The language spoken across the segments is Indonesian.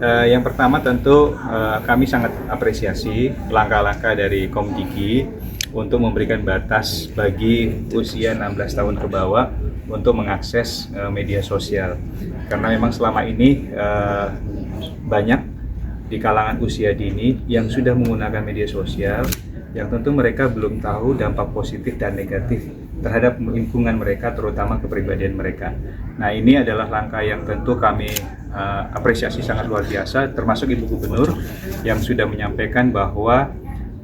Yang pertama tentu kami sangat apresiasi langkah-langkah dari Komdigi untuk memberikan batas bagi usia 16 tahun ke bawah untuk mengakses media sosial. Karena memang selama ini banyak di kalangan usia dini yang sudah menggunakan media sosial yang tentu mereka belum tahu dampak positif dan negatif terhadap lingkungan mereka, terutama kepribadian mereka. Nah, ini adalah langkah yang tentu kami apresiasi sangat luar biasa, termasuk Ibu Gubernur yang sudah menyampaikan bahwa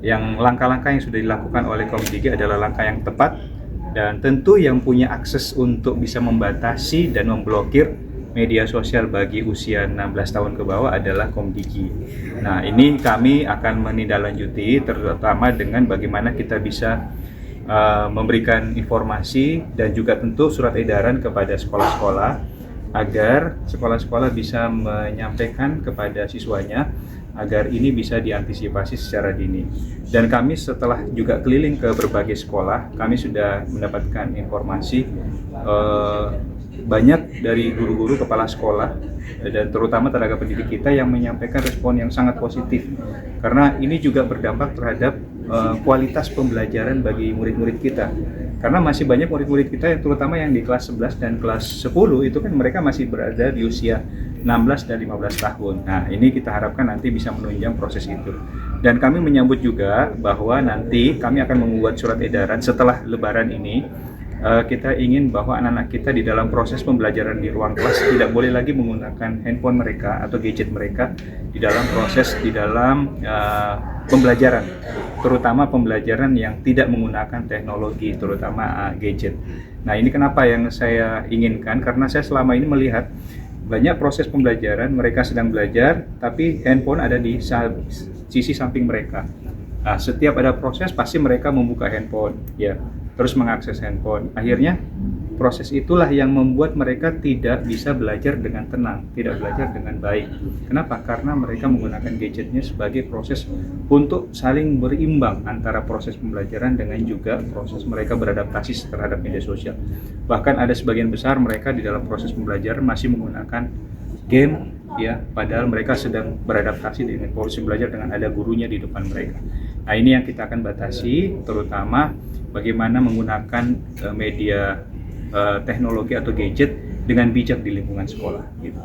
yang langkah-langkah yang sudah dilakukan oleh Komdigi adalah langkah yang tepat, dan tentu yang punya akses untuk bisa membatasi dan memblokir media sosial bagi usia 16 tahun ke bawah adalah Komdigi. Nah, ini kami akan menindaklanjuti terutama dengan bagaimana kita bisa memberikan informasi dan juga tentu surat edaran kepada sekolah-sekolah agar sekolah-sekolah bisa menyampaikan kepada siswanya agar ini bisa diantisipasi secara dini. Dan kami setelah juga keliling ke berbagai sekolah, kami sudah mendapatkan informasi banyak dari guru-guru, kepala sekolah, dan terutama tenaga pendidik kita yang menyampaikan respon yang sangat positif. Karena ini juga berdampak terhadap kualitas pembelajaran bagi murid-murid kita. Karena masih banyak murid-murid kita yang terutama yang di kelas 11 dan kelas 10 itu kan mereka masih berada di usia 16 dan 15 tahun. Nah, ini kita harapkan nanti bisa menunjang proses itu. Dan kami menyambut juga bahwa nanti kami akan membuat surat edaran setelah Lebaran ini. Kita ingin bahwa anak-anak kita di dalam proses pembelajaran di ruang kelas tidak boleh lagi menggunakan handphone mereka atau gadget mereka di dalam proses pembelajaran, terutama pembelajaran yang tidak menggunakan teknologi, terutama gadget. Nah, ini kenapa yang saya inginkan, karena saya selama ini melihat banyak proses pembelajaran mereka sedang belajar, tapi handphone ada di sisi samping mereka. Nah, setiap ada proses pasti mereka membuka handphone, ya, terus mengakses handphone. Akhirnya proses itulah yang membuat mereka tidak bisa belajar dengan tenang, tidak belajar dengan baik. Kenapa? Karena mereka menggunakan gadgetnya sebagai proses untuk saling berimbang antara proses pembelajaran dengan juga proses mereka beradaptasi terhadap media sosial. Bahkan ada sebagian besar mereka di dalam proses pembelajaran masih menggunakan game, ya, padahal mereka sedang beradaptasi dengan proses belajar dengan ada gurunya di depan mereka. Nah, ini yang kita akan batasi, terutama bagaimana menggunakan media teknologi atau gadget dengan bijak di lingkungan sekolah, gitu.